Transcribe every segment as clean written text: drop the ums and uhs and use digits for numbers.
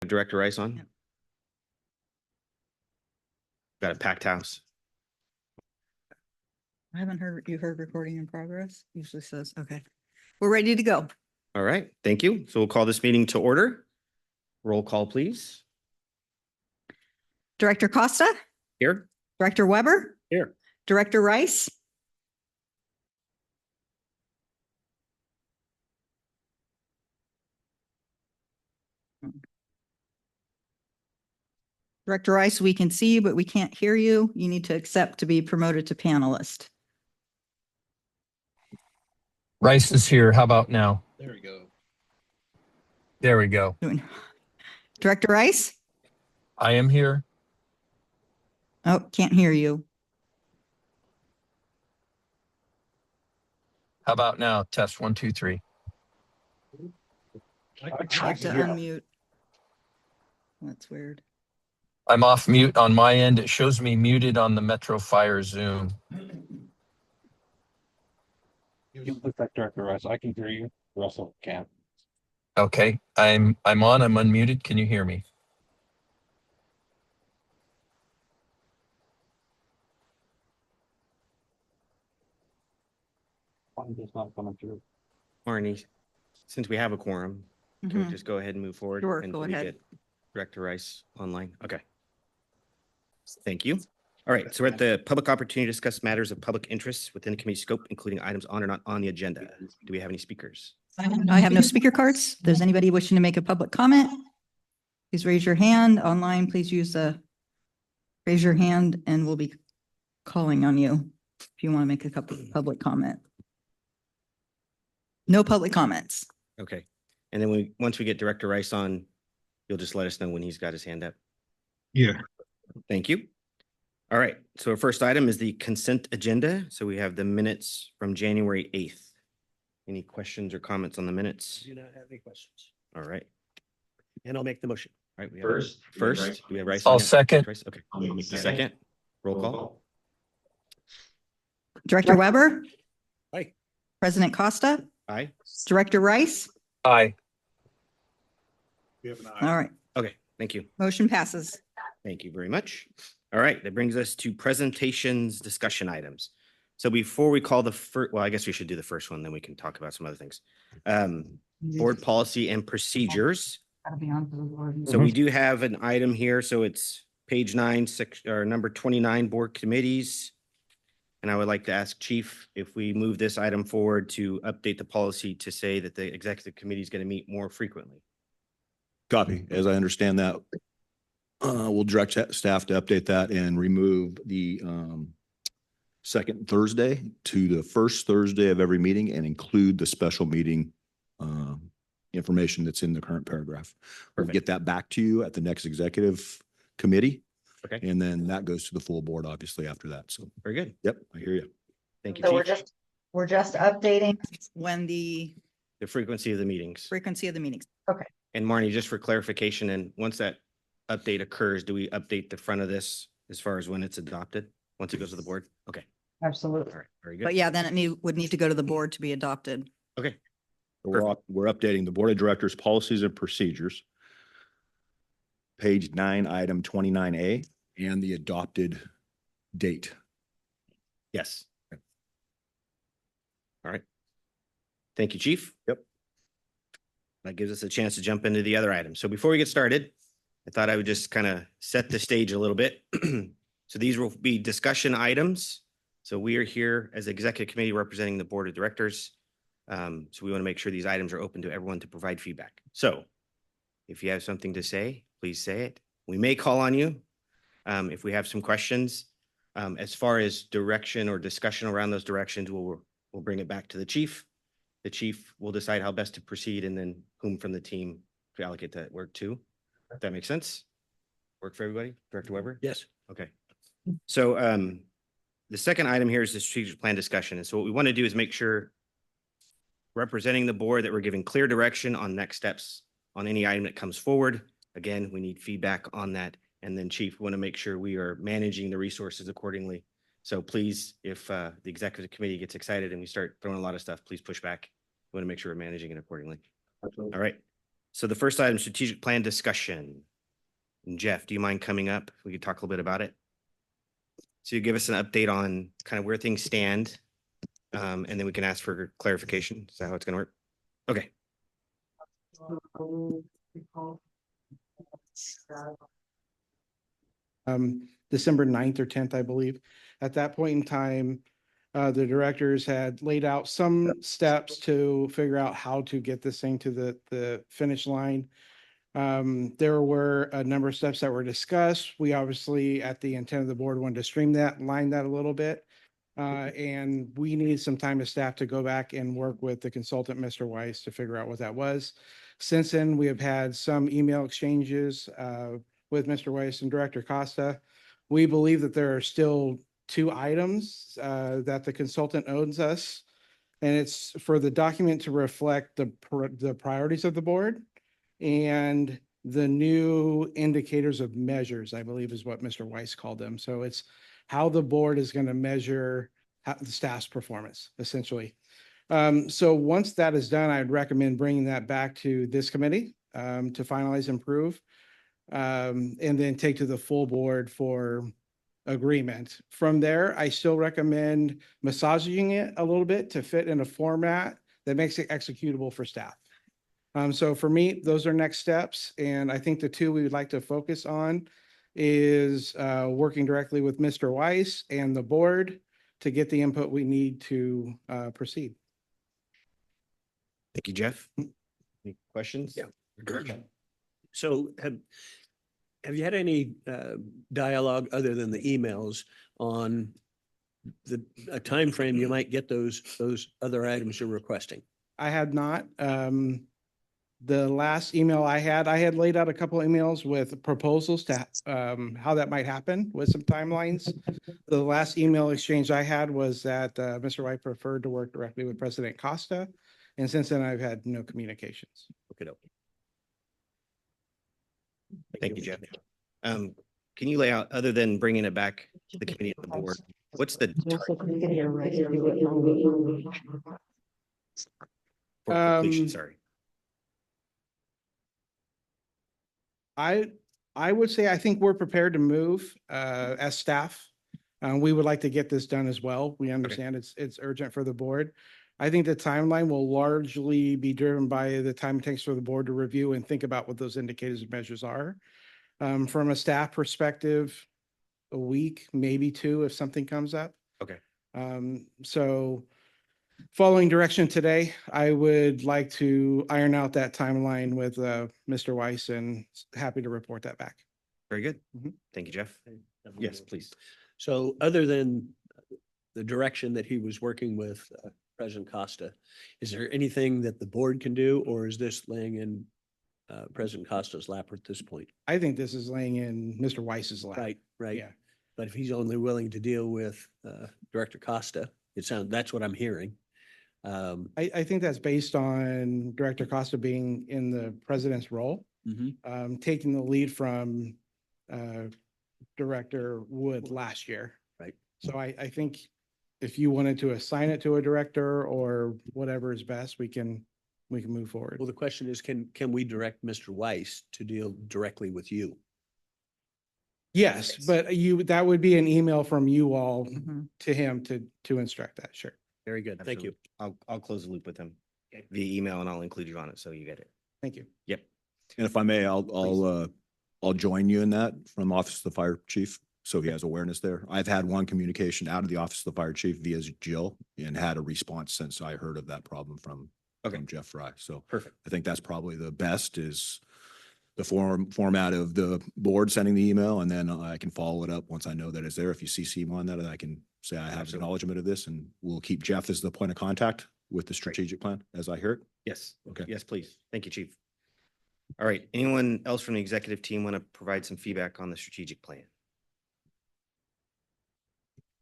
Director Rice on? Yep. Got a packed house. I haven't heard, you heard recording in progress? Usually says, okay. We're ready to go. All right, thank you. So we'll call this meeting to order. Roll call, please. Director Costa, Here. Director Weber, Here. Director Rice. Director Rice, we can see you, but we can't hear you. You need to accept to be promoted to panelist. Rice is here. How about now? There we go. There we go. Director Rice? I am here. Oh, can't hear you. How about now? Test 1, 2, 3. I have to unmute. That's weird. I'm off mute on my end. It shows me muted on the Metro Fire Zoom. You put that Director Rice. I can hear you. Russell can't. Okay, I'm on. I'm unmuted. Can you hear me? Mine is not coming through. Marnie, since we have a quorum, can we Mhm. just go ahead and move forward? Sure, until go we ahead. get Director Rice online. Okay. Thank you. All right, so we're at the public opportunity to discuss matters of public interest within the committee scope, including items on or not on the agenda. Do we have any speakers? I have no speaker cards. If there's anybody wishing to make a public comment, please raise your hand. Online, please use the raise your hand and we'll be calling on you if you want to make a public comment. No public comments. Okay. And then once we get Director Rice on, you'll just let us know when he's got his hand up. Yeah. Thank you. All right, so our first item is the consent agenda. So we have the minutes from January 8th. Any questions or comments on the minutes? Do not have any questions. All right. And I'll make the motion. All right, we have First. do we have Rice? I'll on it? second. Rice? Okay. I'll make the Second. Roll call. Director Weber, Aye. President Costa, Aye. Director Rice. Aye. We have an All right, Okay, thank you. motion passes. Thank you very much. All right, that brings us to presentations, discussion items. So before we call the first, well, I guess we should do the first one, then we can talk about some other things. Board policy and procedures. So we do have an item here. So it's page 9, or number 29, board committees. And I would like to ask Chief if we move this item forward to update the policy to say that the executive committee is going to meet more frequently. Copy. As I understand that, we'll direct staff to update that and remove the second Thursday to the first Thursday of every meeting and include the special meeting information that's in the current paragraph. We'll Perfect. get that back to you at the next executive committee. Okay. And then that goes to the full board, obviously, after that. So, Very good. yep, I hear you. Thank you, So Chief. we're just updating when the The frequency of the meetings. frequency of the meetings. And Marnie, just for clarification, and once that update occurs, do we update the front of this as far as when it's adopted? Once it goes to the board? Okay, Absolutely. all right, very But good. yeah, then would need to go to the board to be adopted. Okay, We're updating the Board of Directors policies and procedures. Page 9, item 29A, and the adopted date. yes. All right. Thank you, Chief. Yep. That gives us a chance to jump into the other items. So before we get started, I thought I would just kind of set the stage a little bit. So these will be discussion items. So we are here as executive committee representing the board of directors. So we want to make sure these items are open to everyone to provide feedback. So if you have something to say, please say it. We may call on you if we have some questions. As far as direction or discussion around those directions, we'll bring it back to the chief. The chief will decide how best to proceed and then whom from the team to allocate that work to. If that makes sense? Work for everybody? Director Weber? Yes. Okay. So the second item here is the strategic plan discussion. And so what we want to do is make sure representing the board that we're giving clear direction on next steps on any item that comes forward. Again, we need feedback on that. And then Chief, we want to make sure we are managing the resources accordingly. So please, if the executive committee gets excited and we start throwing a lot of stuff, please push back. We want to make sure we're managing it accordingly. All right. So the first item, strategic plan discussion. And Jeff, do you mind coming up? We could talk a little bit about it. So you give us an update on kind of where things stand. And then we can ask for clarification. Is that how it's gonna work? Okay, December 9th or 10th, I believe. At that point in time, the directors had laid out some steps to figure out how to get this thing to the finish line. There were a number of steps that were discussed. We obviously, at the intent of the board, wanted to stream that, line that a little bit. And we needed some time as staff to go back and work with the consultant, Mr. Weiss, to figure out what that was. Since then, we have had some email exchanges with Mr. Weiss and Director Costa. We believe that there are still 2 items that the consultant owes us. And it's for the document to reflect the priorities of the board and the new indicators of measures, I believe is what Mr. Weiss called them. So it's how the board is going to measure the staff's performance, essentially. So once that is done, I'd recommend bringing that back to this committee to finalize and approve, and then take to the full board for agreement. From there, I still recommend massaging it a little bit to fit in a format that makes it executable for staff. So for me, those are next steps. And I think the 2 we would like to focus on is working directly with Mr. Weiss and the board to get the input we need to proceed. thank you, Jeff. Any questions? Yeah. Direction? So have you had any dialogue other than the emails on a time frame you might get those other items you're requesting? I had not. The last email I had laid out a couple of emails with proposals to how that might happen with some timelines. The last email exchange I had was that Mr. White preferred to work directly with President Costa. And since then, I've had no communications. Okay. Thank you, Jeff. Can you lay out, other than bringing it back to the committee of the board, what's the for completion? Sorry. I would say I think we're prepared to move as staff. We would like to get this done as well. We understand it's urgent for the board. I think the timeline will largely be driven by the time it takes for the board to review and think about what those indicators and measures are. From a staff perspective, a week, maybe 2 if something comes up. Okay. So following direction today, I would like to iron out that timeline with Mr. Weiss and happy to report that back. Very good. Mhm. Thank you, Jeff. Yes, please. So other than the direction that he was working with President Costa, is there anything that the board can do, or is this laying in President Costa's lap at this point? I think this is laying in Mr. Weiss's lap. Right. Yeah. But if he's only willing to deal with Director Costa, that's what I'm hearing. I think that's based on Director Costa being in the president's role, taking the lead from Director Wood last year. Right. So I think if you wanted to assign it to a director or whatever is best, we can move forward. Well, the question is, can we direct Mr. Weiss to deal directly with you? Yes, but that would be an email from you all Mhm. to him to instruct that. Sure. Very good. Thank you. I'll close the loop with him via email and I'll include you on it so you get it. Thank you. Yep. And if I may, I'll join you in that from Office of the Fire Chief, so he has awareness there. I've had one communication out of the Office of the Fire Chief via Jill and had a response since I heard of that problem from Jeff Fry. So Perfect. I think that's probably the best is the format of the board sending the email, and then I can follow it up once I know that it's there. If you CC him on that, I can say I have Absolutely. acknowledgement of this, and we'll keep Jeff as the point of contact with the strategic plan as I hear it. Yes. Okay. Yes, please. Thank you, Chief. All right. Anyone else from the executive team want to provide some feedback on the strategic plan?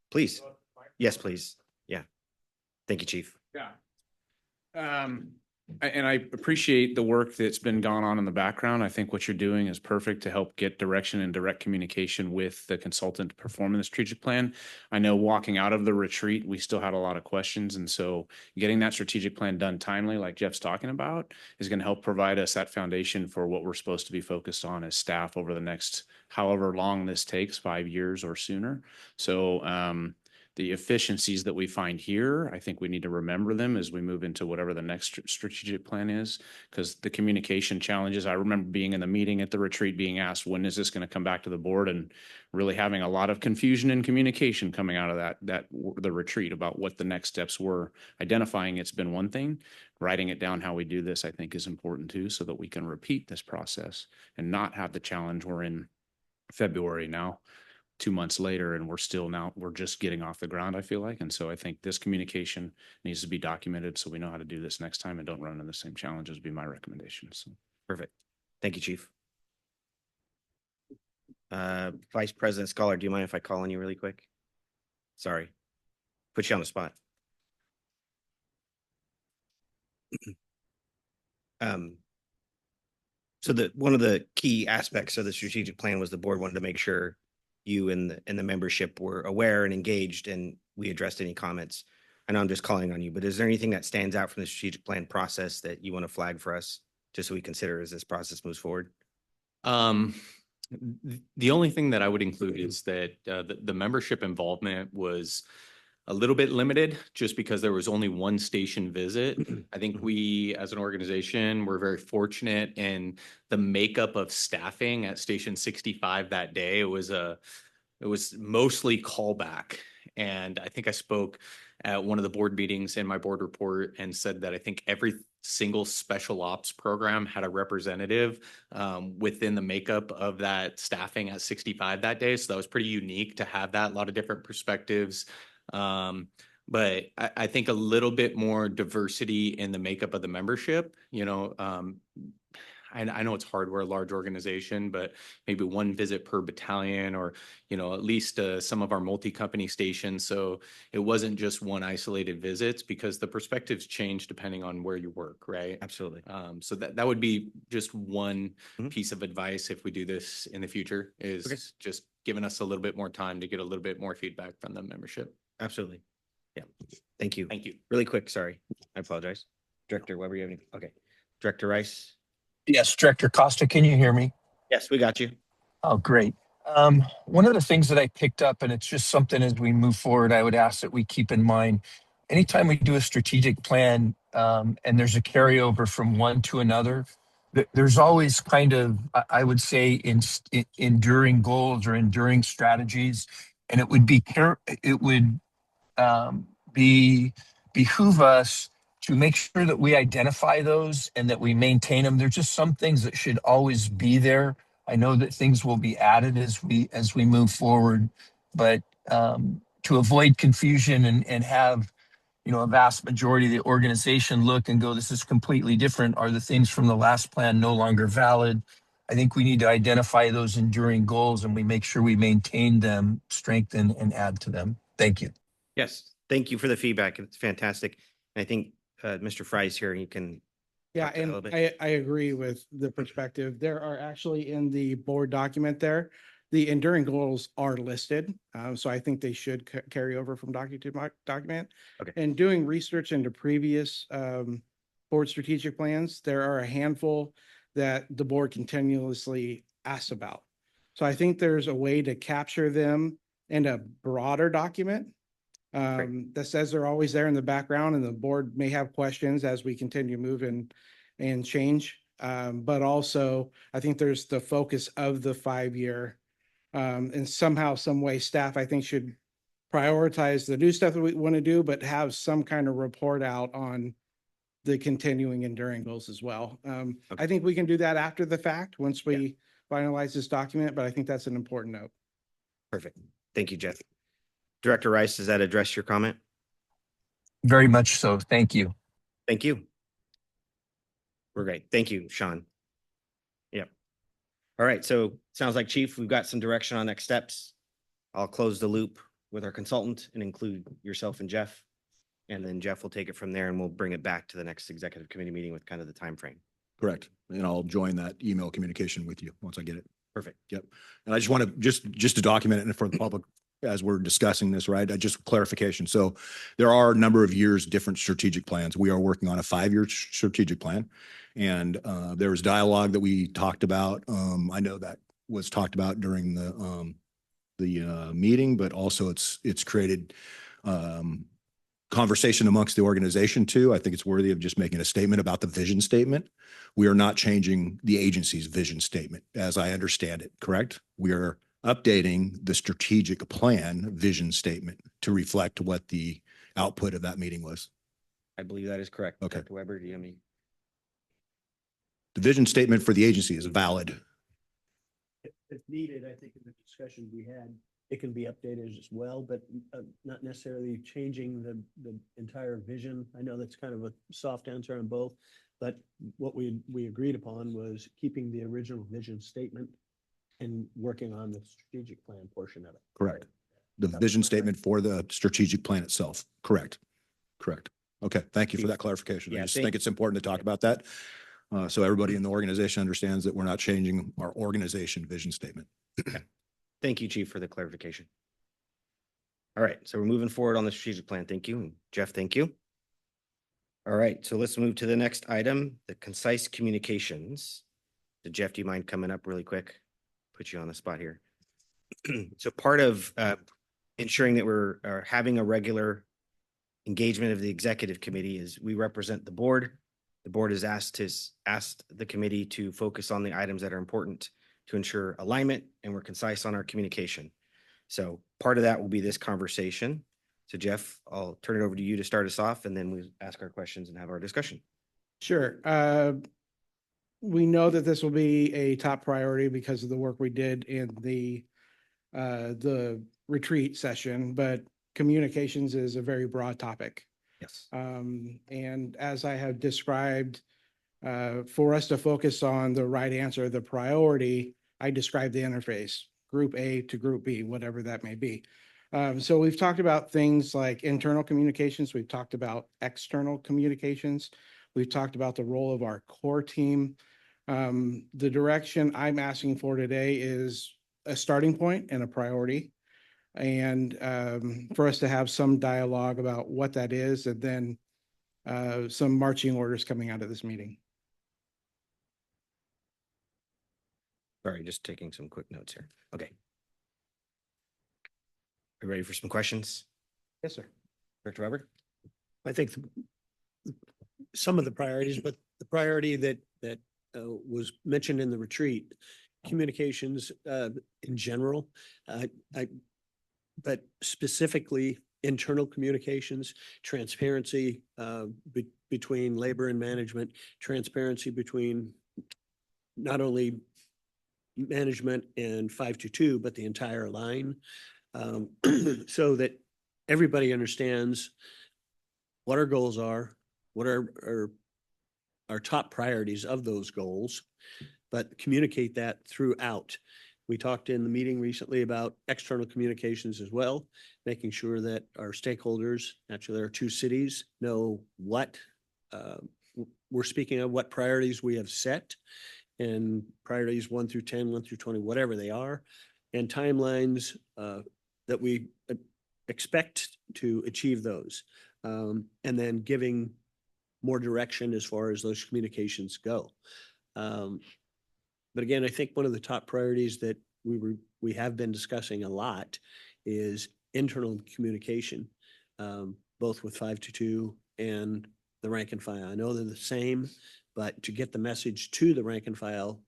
Please. Yes, please. Yeah. Thank you, Chief. Yeah. And I appreciate the work that's been gone on in the background. I think what you're doing is perfect to help get direction and direct communication with the consultant performing the strategic plan. I know walking out of the retreat, we still had a lot of questions. And so getting that strategic plan done timely, like Jeff's talking about, is going to help provide us that foundation for what we're supposed to be focused on as staff over the next however long this takes, 5 years or sooner. So, the efficiencies that we find here, I think we need to remember them as we move into whatever the next strategic plan is, because the communication challenges, I remember being in the meeting at the retreat, being asked, when is this going to come back to the board? And really having a lot of confusion and communication coming out of the retreat about what the next steps were. Identifying it's been one thing, writing it down how we do this, I think is important too, so that we can repeat this process and not have the challenge we're in February now, 2 months later, and we're just getting off the ground, I feel like. And so I think this communication needs to be documented so we know how to do this next time and don't run into the same challenges, would be my recommendation. So. Perfect. Thank you, Chief. Vice President Scholar, do you mind if I call on you really quick? Sorry. Put you on the spot. So one of the key aspects of the strategic plan was the board wanted to make sure you and the membership were aware and engaged, and we addressed any comments. I know I'm just calling on you, but is there anything that stands out from the strategic plan process that you want to flag for us, just so we consider as this process moves forward? The only thing that I would include is that the membership involvement was a little bit limited just because there was only one station visit. I think we, as an organization, were very fortunate in the makeup of staffing at Station 65 that day. It was mostly callback. And I think I spoke at one of the board meetings in my board report and said that I think every single special ops program had a representative within the makeup of that staffing at 65 that day. So that was pretty unique to have that, a lot of different perspectives. But I think a little bit more diversity in the makeup of the membership, I know it's hard, we're a large organization, but maybe one visit per battalion or, at least some of our multi-company stations. So it wasn't just one isolated visits because the perspectives change depending on where you work, right? Absolutely. So that would be just one piece of advice if we do this in the future is just giving us a little bit more time to get a little bit more feedback from the membership. Absolutely. Yeah. Thank you. Thank you. Really quick. Sorry. I apologize. Director Weber, you have any? Okay. Director Rice. Yes, Director Costa, can you hear me? Yes, we got you. Oh, great. One of the things that I picked up, and it's just something as we move forward, I would ask that we keep in mind, anytime we do a strategic plan and there's a carryover from one to another, there's always kind of, I would say, enduring goals or enduring strategies. And it would behoove us to make sure that we identify those and that we maintain them. There's just some things that should always be there. I know that things will be added as we move forward, but to avoid confusion and have a vast majority of the organization look and go, this is completely different. Are the things from the last plan no longer valid? I think we need to identify those enduring goals and we make sure we maintain them, strengthen, and add to them. Thank you. Yes. Thank you for the feedback. It's fantastic. And I think Mr. Fry's here and you can. Yeah, and I agree with the perspective. There are actually in the board document there, the enduring goals are listed. So I think they should carry over from document to document. Okay. And doing research into previous board strategic plans, there are a handful that the board continuously asks about. So I think there's a way to capture them in a broader document that says they're always there in the background, and the board may have questions as we continue to move and change. But also, I think there's the focus of the 5-year, and somehow, some way, staff, I think, should prioritize the new stuff that we want to do, but have some kind of report out on the continuing enduring goals as well. I think we can do that after the fact once we finalize this document, but I think that's an important note. Perfect. Thank you, Jeff. Director Rice, does that address your comment? Very much so. Thank you. Thank you. We're great. Thank you, Sean. Yep. All right. So sounds like, Chief, we've got some direction on next steps. I'll close the loop with our consultant and include yourself and Jeff. And then Jeff will take it from there and we'll bring it back to the next executive committee meeting with kind of the timeframe. Correct. And I'll join that email communication with you once I get it. Perfect. Yep. And I just want to, just to document it for the public as we're discussing this, right? Just clarification. So there are a number of years, different strategic plans. We are working on a 5-year strategic plan. And there was dialogue that we talked about. I know that was talked about during the meeting, but also it's created conversation amongst the organization too. I think it's worthy of just making a statement about the vision statement. We are not changing the agency's vision statement, as I understand it, correct? We are updating the strategic plan vision statement to reflect what the output of that meeting was. I believe that is correct. Okay. Dr. Weber, do you have any? The vision statement for the agency is valid. If needed, I think in the discussion we had, it can be updated as well, but not necessarily changing the entire vision. I know that's kind of a soft answer on both, but what we agreed upon was keeping the original vision statement and working on the strategic plan portion of it. Correct. The vision statement for the strategic plan itself. Correct. Correct. Okay. Thank you for that clarification. I Yeah, just think it's important to talk about that. So everybody in the organization understands that we're not changing our organization vision statement. Thank you, Chief, for the clarification. All right, so we're moving forward on the strategic plan. Thank you. And Jeff, thank you. All right, so let's move to the next item, the concise communications. So Jeff, do you mind coming up really quick? Put you on the spot here. So part of ensuring that we're having a regular engagement of the executive committee is we represent the board. The board has asked the committee to focus on the items that are important to ensure alignment, and we're concise on our communication. So part of that will be this conversation. So Jeff, I'll turn it over to you to start us off, and then we ask our questions and have our discussion. Sure. We know that this will be a top priority because of the work we did in the retreat session, but communications is a very broad topic. Yes. And as I have described, for us to focus on the right answer, the priority, I described the interface, group A to group B, whatever that may be. So we've talked about things like internal communications. We've talked about external communications. We've talked about the role of our core team. The direction I'm asking for today is a starting point and a priority. And for us to have some dialogue about what that is, and then some marching orders coming out of this meeting. Sorry, just taking some quick notes here. Okay. Are you ready for some questions? Yes, sir. Director Weber? I think some of the priorities, but the priority that was mentioned in the retreat, communications in general, but specifically internal communications, transparency between labor and management, transparency between not only management and 522, but the entire line, so that everybody understands what our goals are, what are our top priorities of those goals, but communicate that throughout. We talked in the meeting recently about external communications as well, making sure that our stakeholders, actually our two cities, know what we're speaking of, what priorities we have set, and priorities 1 through 10, 1 through 20, whatever they are, and timelines that we expect to achieve those. And then giving more direction as far as those communications go. But again, I think one of the top priorities that we have been discussing a lot is internal communication, both with 522 and the rank and file. I know they're the same, but to get the message to the rank and file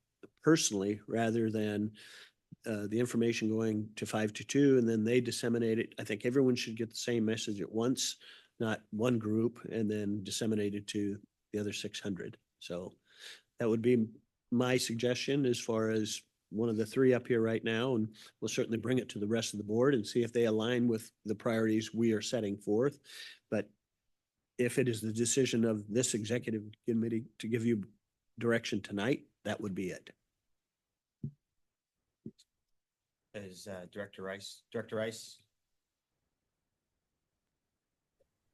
personally, rather than the information going to 522 and then they disseminate it. I think everyone should get the same message at once, not one group, and then disseminate it to the other 600. So that would be my suggestion as far as one of the three up here right now, and we'll certainly bring it to the rest of the board and see if they align with the priorities we are setting forth. But if it is the decision of this executive committee to give you direction tonight, that would be it. Is Director Rice? Director Rice?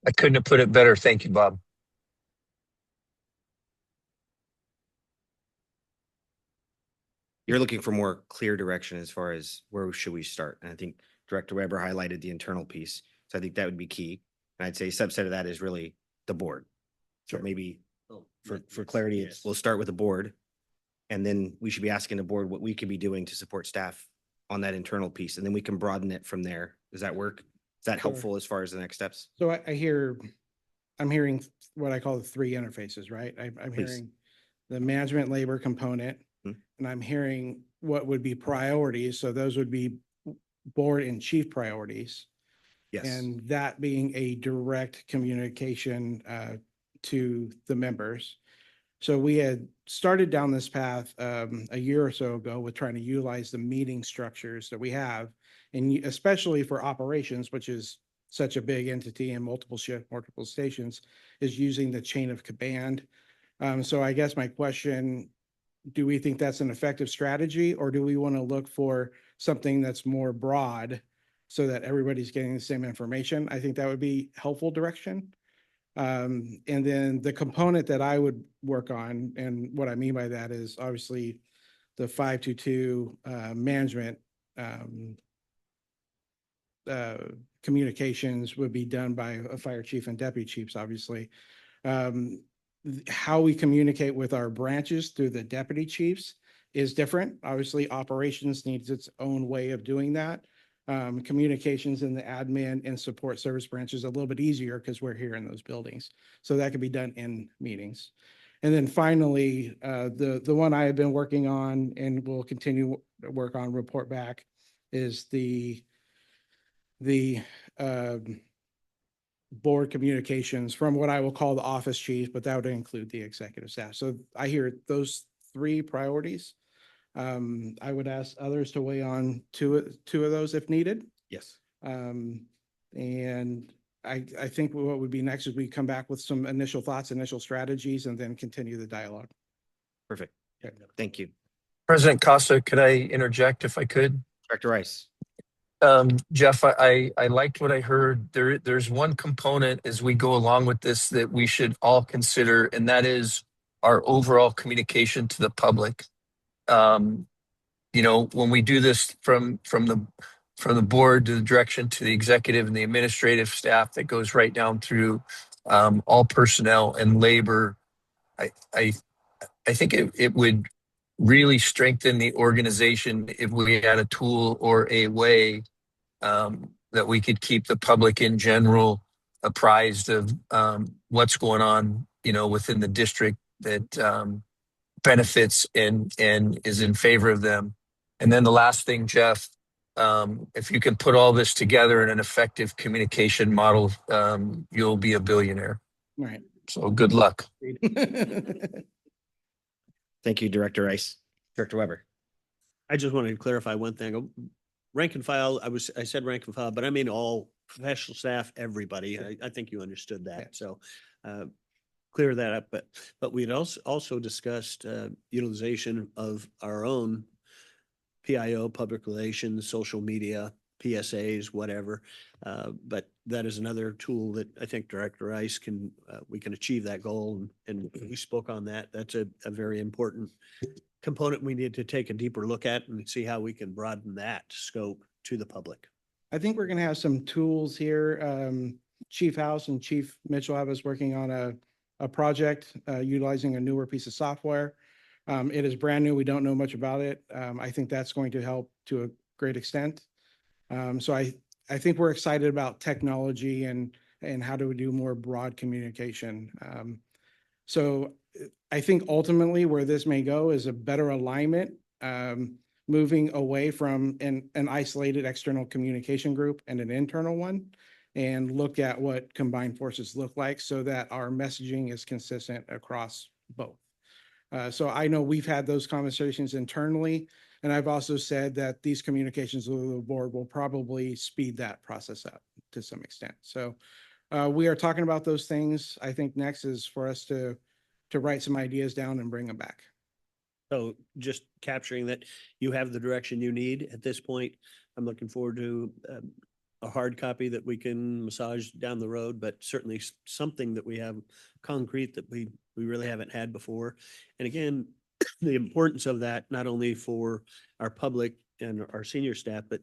I couldn't have put it better. Thank you, Bob. You're looking for more clear direction as far as where should we start? And I think Director Weber highlighted the internal piece. So I think that would be key. And I'd say a subset of that is really the board. So maybe for clarity, we'll start with the board. And then we should be asking the board what we could be doing to support staff on that internal piece. And then we can broaden it from there. Does that work? Is that Sure. helpful as far as the next steps? So I'm hearing what I call the three interfaces, right? I'm Please. hearing the management labor component, Hmm. and I'm hearing what would be priorities. So those would be board and chief priorities. Yes. And that being a direct communication to the members. So we had started down this path a year or so ago with trying to utilize the meeting structures that we have, and especially for operations, which is such a big entity and multiple shift, multiple stations, is using the chain of command. So I guess my question, do we think that's an effective strategy, or do we want to look for something that's more broad so that everybody's getting the same information? I think that would be helpful direction. And then the component that I would work on, and what I mean by that is obviously the 522 management communications would be done by a fire chief and deputy chiefs, obviously. How we communicate with our branches through the deputy chiefs is different. Obviously, operations needs its own way of doing that. Communications in the admin and support service branches a little bit easier because we're here in those buildings. So that can be done in meetings. And then finally, the one I have been working on and will continue to work on, report back, is the board communications from what I will call the office chief, but that would include the executive staff. So I hear those three priorities. I would ask others to weigh on two of those if needed. Yes. And I think what would be next is we come back with some initial thoughts, initial strategies, and then continue the dialogue. Perfect. Okay. Thank you. President Costa, could I interject if I could? Director Rice. Jeff, I liked what I heard. There's one component as we go along with this that we should all consider, and that is our overall communication to the public. When we do this from the board to the direction to the executive and the administrative staff that goes right down through all personnel and labor, I think it would really strengthen the organization if we had a tool or a way that we could keep the public in general apprised of what's going on, within the district that benefits and is in favor of them. And then the last thing, Jeff, if you can put all this together in an effective communication model, you'll be a billionaire. Right. So good luck. Thank you, Director Rice. Director Weber. I just wanted to clarify one thing. Rank and file, I said rank and file, but I mean all professional staff, everybody. I think you understood that. So clear that up. But we had also discussed utilization of our own PIO, public relations, social media, PSAs, whatever. But that is another tool that I think Director Rice we can achieve that goal. And we spoke on that. That's a very important component we need to take a deeper look at and see how we can broaden that scope to the public. I think we're going to have some tools here. Chief House and Chief Mitchell have us working on a project utilizing a newer piece of software. It is brand new. We don't know much about it. I think that's going to help to a great extent. So I think we're excited about technology and how do we do more broad communication. So I think ultimately where this may go is a better alignment, moving away from an isolated external communication group and an internal one, and look at what combined forces look like so that our messaging is consistent across both. So I know we've had those conversations internally, and I've also said that these communications with the board will probably speed that process up to some extent. So we are talking about those things. I think next is for us to write some ideas down and bring them back. So just capturing that you have the direction you need at this point. I'm looking forward to a hard copy that we can massage down the road, but certainly something that we have concrete that we really haven't had before. And again, the importance of that, not only for our public and our senior staff, but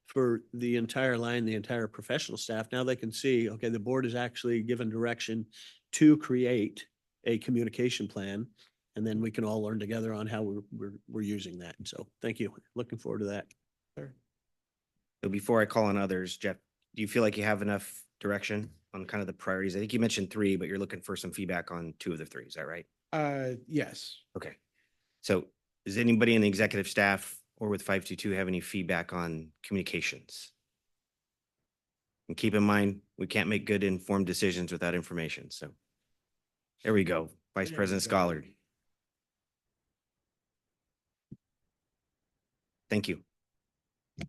for the entire line, the entire professional staff. Now they can see, okay, the board is actually given direction to create a communication plan. And then we can all learn together on how we're using that. So thank you. Looking forward to that. So before I call on others, Jeff, do you feel like you have enough direction on kind of the priorities? I think you mentioned 3, but you're looking for some feedback on 2 of the 3. Is that right? Yes. Okay. So does anybody in the executive staff or with 522 have any feedback on communications? And keep in mind, we can't make good informed decisions without information. So there we go. Vice President Scholar. Thank you.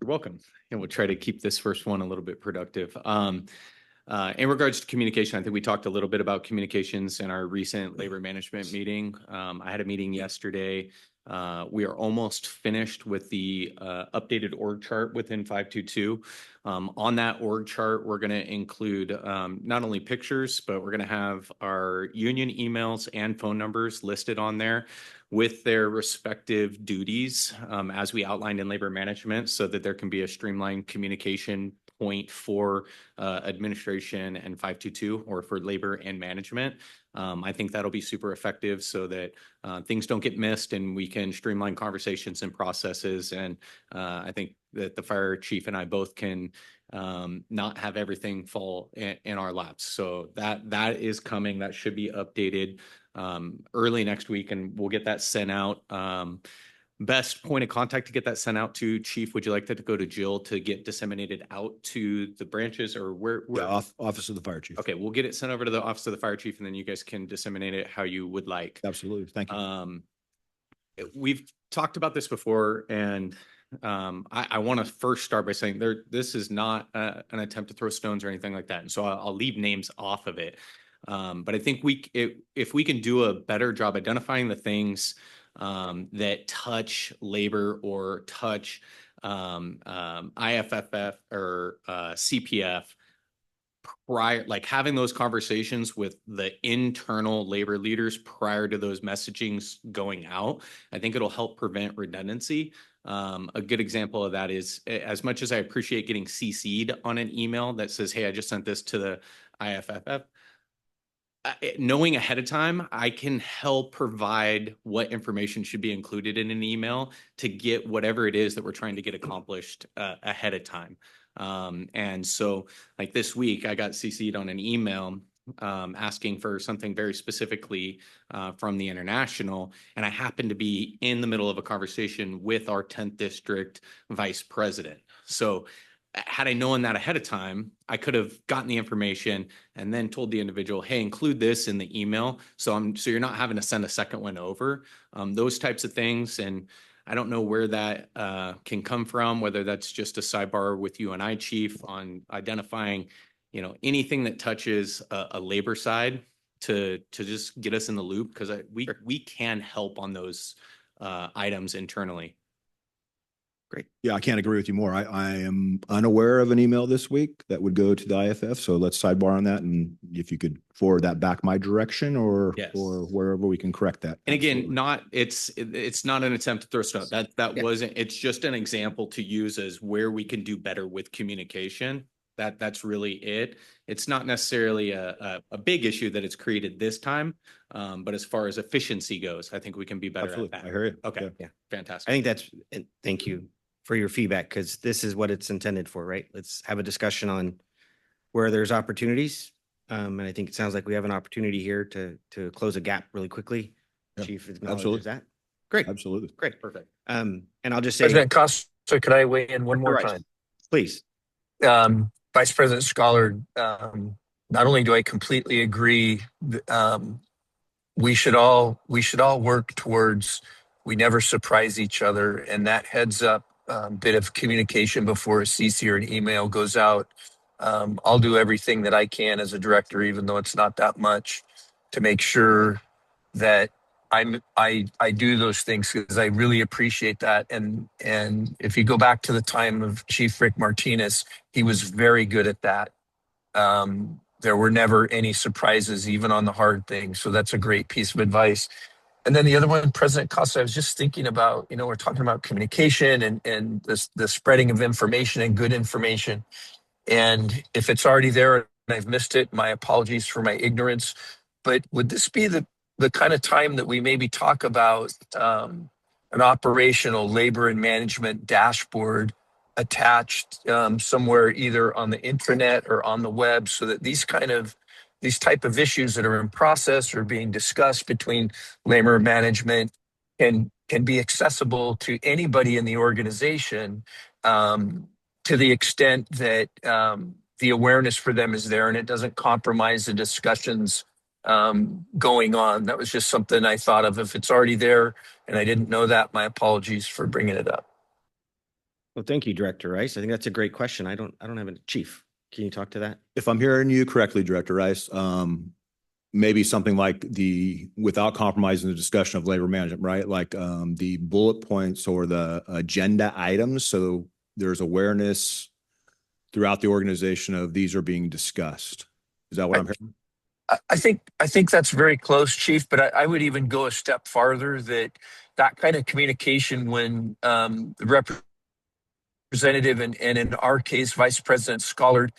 You're welcome. And we'll try to keep this first one a little bit productive. In regards to communication, I think we talked a little bit about communications in our recent labor management meeting. I had a meeting yesterday. We are almost finished with the updated org chart within 522. On that org chart, we're going to include not only pictures, but we're going to have our union emails and phone numbers listed on there with their respective duties as we outlined in labor management, so that there can be a streamlined communication point for administration and 522 or for labor and management. I think that'll be super effective so that things don't get missed and we can streamline conversations and processes. And I think that the fire chief and I both can not have everything fall in our laps. So that is coming. That should be updated early next week, and we'll get that sent out. Best point of contact to get that sent out to, Chief, would you like that to go to Jill to get disseminated out to the branches, or where? Yeah, office of the fire chief. Okay, we'll get it sent over to the office of the fire chief, and then you guys can disseminate it how you would like. Absolutely. Thank you. We've talked about this before, and I want to first start by saying this is not an attempt to throw stones or anything like that. And so I'll leave names off of it. But I think if we can do a better job identifying the things that touch labor or touch IFFF or CPF prior, like having those conversations with the internal labor leaders prior to those messagings going out, I think it'll help prevent redundancy. A good example of that is, as much as I appreciate getting CC'd on an email that says, hey, I just sent this to the IFFF, knowing ahead of time, I can help provide what information should be included in an email to get whatever it is that we're trying to get accomplished ahead of time. And so like this week, I got CC'd on an email asking for something very specifically from the international. And I happened to be in the middle of a conversation with our 10th district vice president. So had I known that ahead of time, I could have gotten the information and then told the individual, hey, include this in the email. So you're not having to send a second one over, those types of things. And I don't know where that can come from, whether that's just a sidebar with you and I, Chief, on identifying, anything that touches a labor side to just get us in the loop, because we can help on those items internally. Great. Yeah, I can't agree with you more. I am unaware of an email this week that would go to the IFF. So let's sidebar on that. And if you could forward that back my direction or wherever we can correct that. And again, Absolutely. it's not an attempt to throw stuff. That wasn't, it's just an example to use as where we can do better with communication. That's really it. It's not necessarily a big issue that it's created this time. But as far as efficiency goes, I think we can be better Absolutely. at that. I hear you. Okay. Yeah. Fantastic. I think and thank you for your feedback, because this is what it's intended for, right? Let's have a discussion on where there's opportunities. And I think it sounds like we have an opportunity here to close a gap really quickly. Yeah, Chief acknowledges absolutely. that. Great. Absolutely. Great. Perfect. And I'll just say, President Costa, could I weigh in one more Right. time? please. Vice President Scholar, not only do I completely agree, we should all work towards, we never surprise each other, and that heads up bit of communication before a CC or an email goes out. I'll do everything that I can as a director, even though it's not that much, to make sure that I do those things because I really appreciate that. And if you go back to the time of Chief Rick Martinez, he was very good at that. There were never any surprises, even on the hard things. So that's a great piece of advice. And then the other one, President Costa, I was just thinking about, we're talking about communication and the spreading of information and good information. And if it's already there and I've missed it, my apologies for my ignorance. But would this be the kind of time that we maybe talk about an operational labor and management dashboard attached somewhere either on the intranet or on the web, so that these type of issues that are in process or being discussed between labor management can be accessible to anybody in the organization, to the extent that the awareness for them is there and it doesn't compromise the discussions going on. That was just something I thought of. If it's already there and I didn't know that, my apologies for bringing it up. Well, thank you, Director Rice. I think that's a great question. I don't have a chief. Can you talk to that? If I'm hearing you correctly, Director Rice, maybe something like without compromising the discussion of labor management, right? Like the bullet points or the agenda items. So there's awareness throughout the organization of these are being discussed. Is that what I'm hearing? I think that's very close, Chief, but I would even go a step farther, that kind of communication when the representative and in our case, Vice President Scholar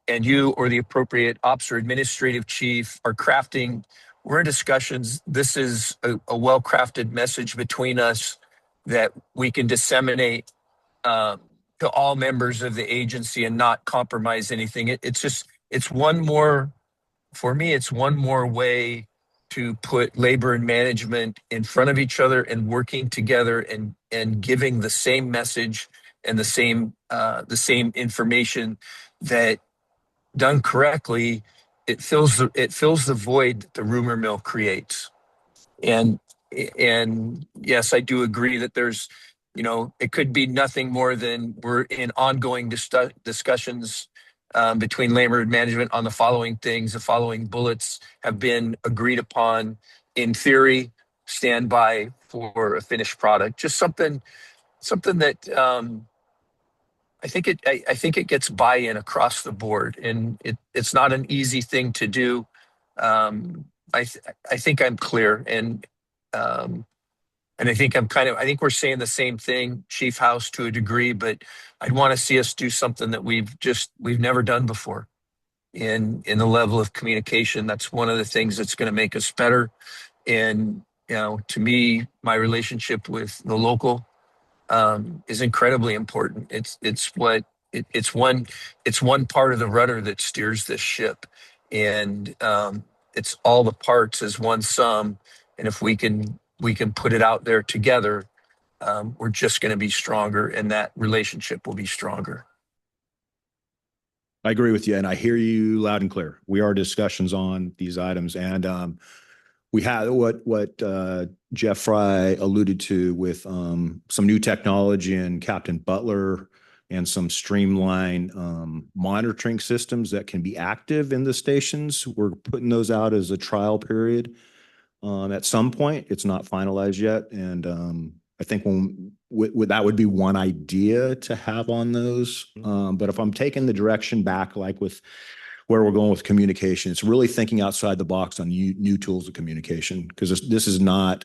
and you or the appropriate ops or administrative chief are crafting, we're in discussions. This is a well-crafted message between us that we can disseminate to all members of the agency and not compromise anything. It's one more, for me, it's one more way to put labor and management in front of each other and working together and giving the same message and the same information that, done correctly, it fills the void that the rumor mill creates. And yes, I do agree that there's, it could be nothing more than we're in ongoing discussions between labor and management on the following things. The following bullets have been agreed upon in theory, stand by for a finished product. Just something that I think it gets buy-in across the board, and it's not an easy thing to do. I think I'm clear, and I think I think we're saying the same thing, Chief House, to a degree, but I'd want to see us do something that we've never done before in the level of communication. That's one of the things that's going to make us better. And, to me, my relationship with the local is incredibly important. It's one part of the rudder that steers this ship, and it's all the parts as one sum. And if we can put it out there together, we're just going to be stronger, and that relationship will be stronger. I agree with you, and I hear you loud and clear. We are discussions on these items, and we had what Jeff Fry alluded to with some new technology and Captain Butler and some streamlined monitoring systems that can be active in the stations. We're putting those out as a trial period. At some point, it's not finalized yet, and I think that would be one idea to have on those. But if I'm taking the direction back, like with where we're going with communication, it's really thinking outside the box on new tools of communication, because this is not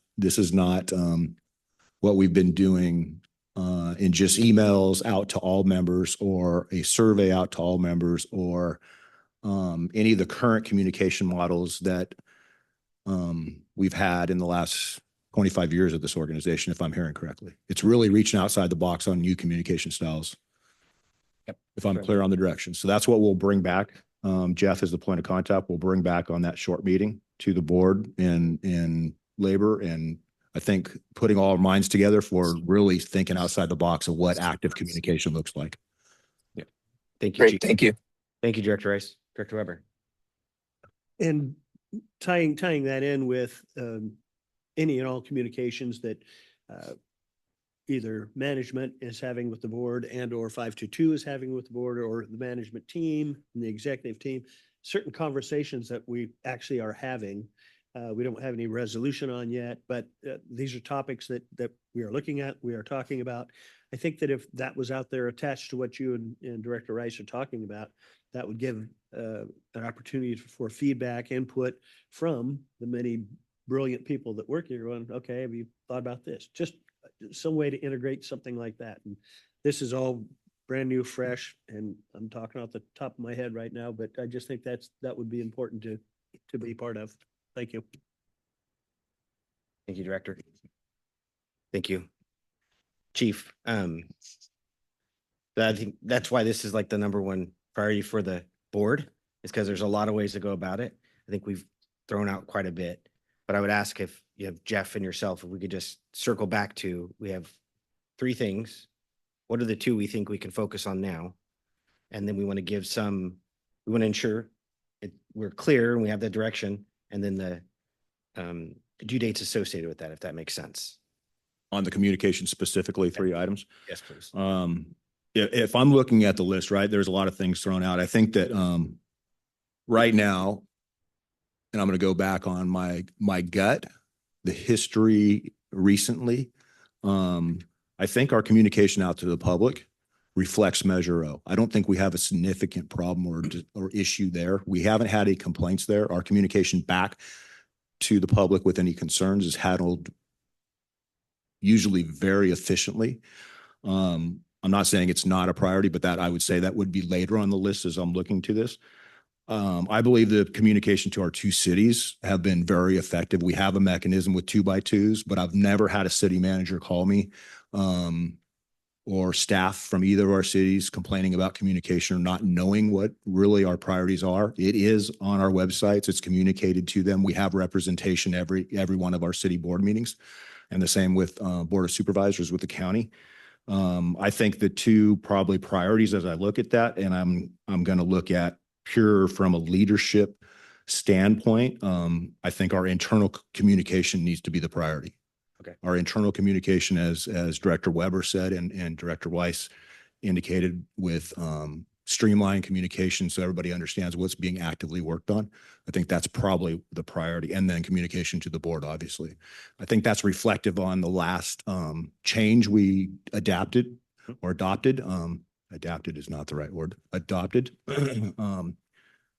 what we've been doing in just emails out to all members or a survey out to all members or any of the current communication models that we've had in the last 25 years of this organization, if I'm hearing correctly. It's really reaching outside the box on new communication styles. Yep. If I'm clear on the direction. So that's what we'll bring back. Jeff is the point of contact. We'll bring back on that short meeting to the board in labor. And I think putting all our minds together for really thinking outside the box of what active communication looks like. Yeah. Thank you, Great, Chief. thank you. Thank you, Director Rice. Director Weber. And tying that in with any and all communications that either management is having with the board and or 522 is having with the board or the management team and the executive team, certain conversations that we actually are having We don't have any resolution on yet, but these are topics that we are looking at, we are talking about. I think that if that was out there attached to what you and Director Rice are talking about, that would give an opportunity for feedback, input from the many brilliant people that work here on, okay, have you thought about this? Just some way to integrate something like that. And this is all brand new, fresh, and I'm talking off the top of my head right now, but I just think that would be important to be part of. Thank you. Thank you, Director. Thank you. Chief, I think that's why this is like the number one priority for the board, is because there's a lot of ways to go about it. I think we've thrown out quite a bit, but I would ask if you have Jeff and yourself, if we could just circle back to, we have 3 things. What are the 2 we think we can focus on now? And then we want to ensure we're clear and we have the direction, and then the due dates associated with that, if that makes sense. On the communication specifically, 3 items. Yes, please. If I'm looking at the list, right, there's a lot of things thrown out. I think that right now, and I'm going to go back on my gut, the history recently, I think our communication out to the public reflects Measure O. I don't think we have a significant problem or issue there. We haven't had any complaints there. Our communication back to the public with any concerns is handled usually very efficiently. I'm not saying it's not a priority, but that I would say that would be later on the list as I'm looking to this. I believe the communication to our 2 cities have been very effective. We have a mechanism with 2x2s, but I've never had a city manager call me or staff from either of our cities complaining about communication or not knowing what really our priorities are. It is on our websites. It's communicated to them. We have representation every one of our city board meetings, and the same with Board of Supervisors with the county. I think the 2 probably priorities as I look at that, and I'm going to look at pure from a leadership standpoint. I think our internal communication needs to be the priority. Okay. Our internal communication, as Director Weber said, and Director Weiss indicated, with streamlined communication so everybody understands what's being actively worked on. I think that's probably the priority. And then communication to the board, obviously. I think that's reflective on the last change we adapted or adopted. Adapted is not the right word. Adopted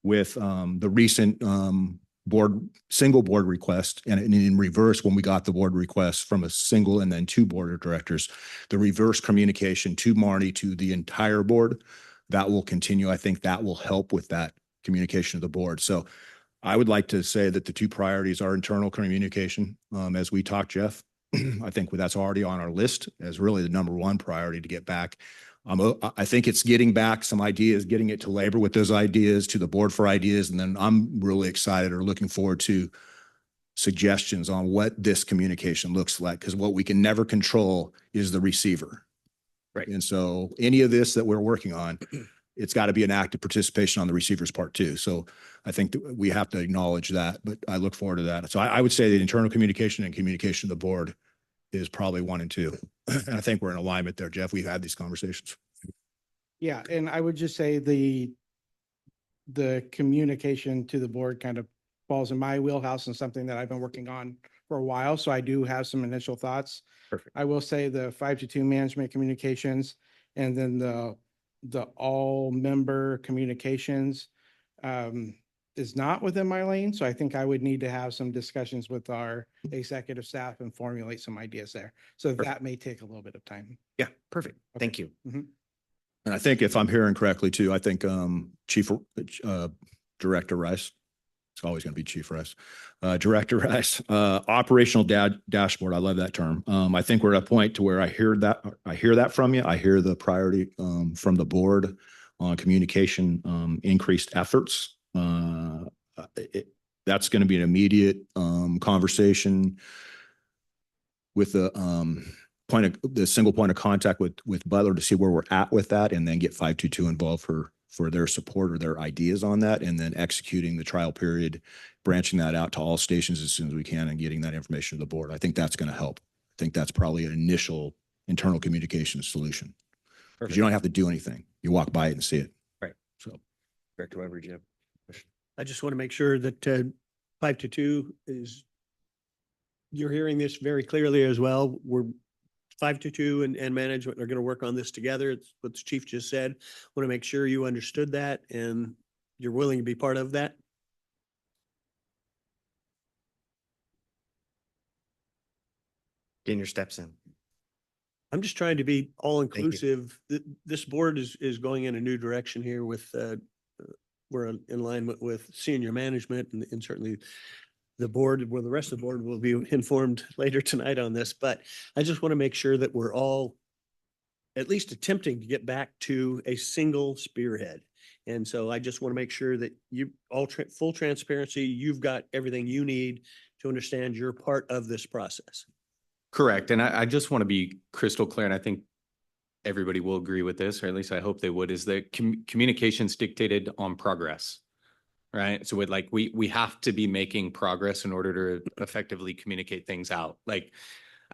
with the recent single board request, and in reverse, when we got the board request from a single and then 2 board of directors, the reverse communication to Marty, to the entire board, that will continue. I think that will help with that communication to the board. So I would like to say that the 2 priorities are internal communication. As we talked, Jeff, I think that's already on our list as really the number 1 priority to get back. I think it's getting back some ideas, getting it to labor with those ideas, to the board for ideas. And then I'm really excited or looking forward to suggestions on what this communication looks like, because what we can never control is the receiver. Right. And so any of this that we're working on, it's got to be an active participation on the receiver's part too. So I think that we have to acknowledge that, but I look forward to that. So I would say that internal communication and communication to the board is probably 1 and 2. And I think we're in alignment there, Jeff. We've had these conversations. Yeah, and I would just say the communication to the board kind of falls in my wheelhouse and something that I've been working on for a while. So I do have some initial thoughts. Perfect. I will say the 5-2 management communications, and then the all member communications is not within my lane. So I think I would need to have some discussions with our executive staff and formulate some ideas there. So that may take a little bit of time. Yeah, perfect. Thank you. And I think if I'm hearing correctly too, I think Director Rice, it's always going to be Chief Rice, Director Rice, operational dashboard. I love that term. I think we're at a point to where I hear that from you. I hear the priority from the board on communication, increased efforts. That's going to be an immediate conversation with the single point of contact with Butler to see where we're at with that, and then get 522 involved for their support or their ideas on that, and then executing the trial period, branching that out to all stations as soon as we can, and getting that information to the board. I think that's going to help. I think that's probably an initial internal communication solution, because you don't have to do anything. You walk by it and see it. Right. So, Director Weber, Jim. I just want to make sure that 5-2 is, you're hearing this very clearly as well. We're 5-2 and management are going to work on this together. It's what the chief just said. Want to make sure you understood that and you're willing to be part of that. Getting your steps in. I'm just trying to be all you. inclusive. This board is going in a new direction here with, we're in line with senior management and certainly the board, where the rest of the board will be informed later tonight on this, but I just want to make sure that we're all at least attempting to get back to a single spearhead. And so I just want to make sure that you all full transparency, you've got everything you need to understand you're part of this process. Correct. And I just want to be crystal clear, and I think everybody will agree with this, or at least I hope they would, is that communication's dictated on progress, right? So we have to be making progress in order to effectively communicate things out. Like,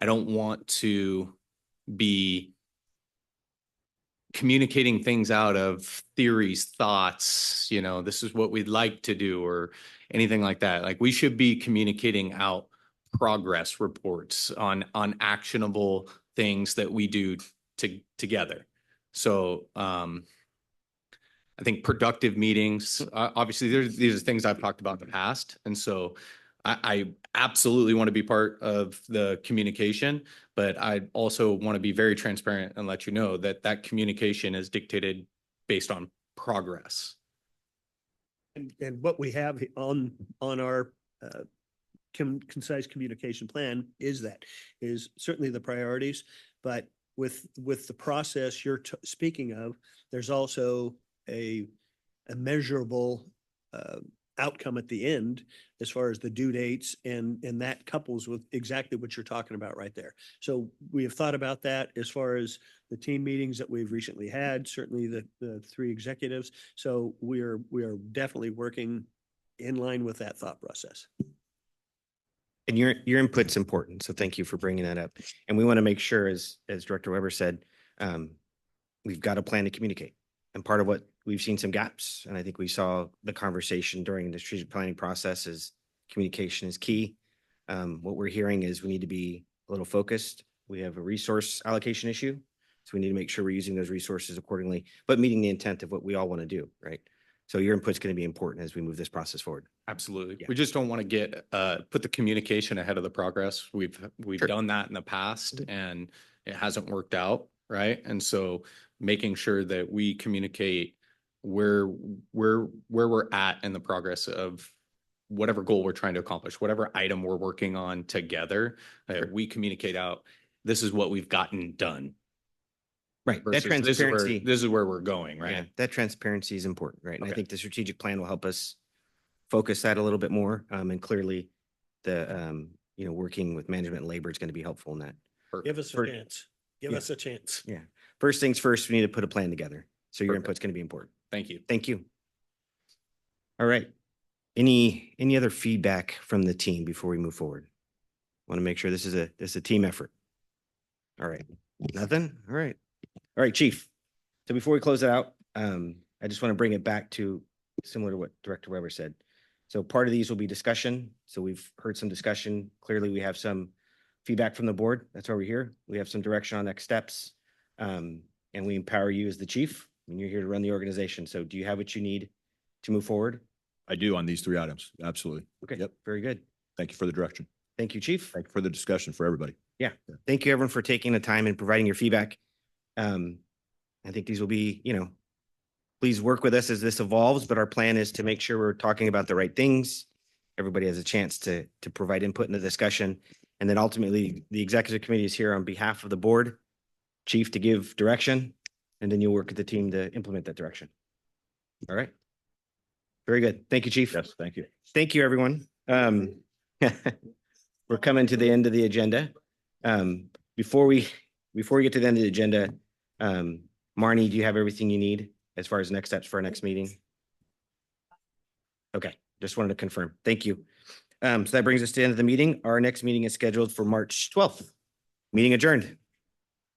I don't want to be communicating things out of theories, thoughts, this is what we'd like to do or anything like that. Like, we should be communicating out progress reports on actionable things that we do together. So I think productive meetings, obviously these are things I've talked about in the past. And so I absolutely want to be part of the communication, but I also want to be very transparent and let you know that communication is dictated based on progress. And what we have on our concise communication plan is certainly the priorities, but with the process you're speaking of, there's also a measurable outcome at the end as far as the due dates, and that couples with exactly what you're talking about right there. So we have thought about that as far as the team meetings that we've recently had, certainly the three executives. So we are definitely working in line with that thought process. And your input's important. So thank you for bringing that up. And we want to make sure, as Director Weber said, we've got a plan to communicate. And part of what we've seen some gaps, and I think we saw the conversation during the strategic planning process, is communication is key. What we're hearing is we need to be a little focused. We have a resource allocation issue. So we need to make sure we're using those resources accordingly, but meeting the intent of what we all want to do, right? So your input's going to be important as we move this process forward. Absolutely. Yeah. We just don't want to put the communication ahead of the progress. We've Sure. done that in the past and it hasn't worked out, right? And so making sure that we communicate where we're at in the progress of whatever goal we're trying to accomplish, whatever item we're working on together, Sure. we communicate out, this is what we've gotten done. Right. That Versus transparency. this is where we're going, Yeah, right? that transparency is important, right? And I Okay. think the strategic plan will help us focus that a little bit more. And clearly the, working with management and labor is going to be helpful in that. Give us a For- chance. Give Yeah. us a chance. Yeah. First things first, we need to put a plan together. So your Perfect. input's going to be important. Thank you. Thank you. All right. Any other feedback from the team before we move forward? Want to make sure this is a team effort. All right. Nothing? All right. All right, Chief. So before we close it out, I just want to bring it back to similar to what Director Weber said. So part of these will be discussion. So we've heard some discussion. Clearly, we have some feedback from the board. That's why we're here. We have some direction on next steps. And we empower you as the chief. And you're here to run the organization. So do you have what you need to move forward? I do on these three items. Absolutely. Okay. Yep. Very good. Thank you for the direction. Thank you, Chief. Thank you for the discussion for everybody. Thank you, everyone, for taking the time and providing your feedback. I think these will be, please work with us as this evolves, but our plan is to make sure we're talking about the right things. Everybody has a chance to provide input in the discussion. And then ultimately, the executive committee is here on behalf of the board, chief, to give direction, and then you'll work with the team to implement that direction. All right. Very good. Thank you, chief. Yes, thank you. Thank you, everyone. We're coming to the end of the agenda. Before we get to the end of the agenda, Marnie, do you have everything you need as far as next steps for our next meeting? Okay, just wanted to confirm. Thank you. So that brings us to the end of the meeting. Our next meeting is scheduled for March 12th. Meeting adjourned.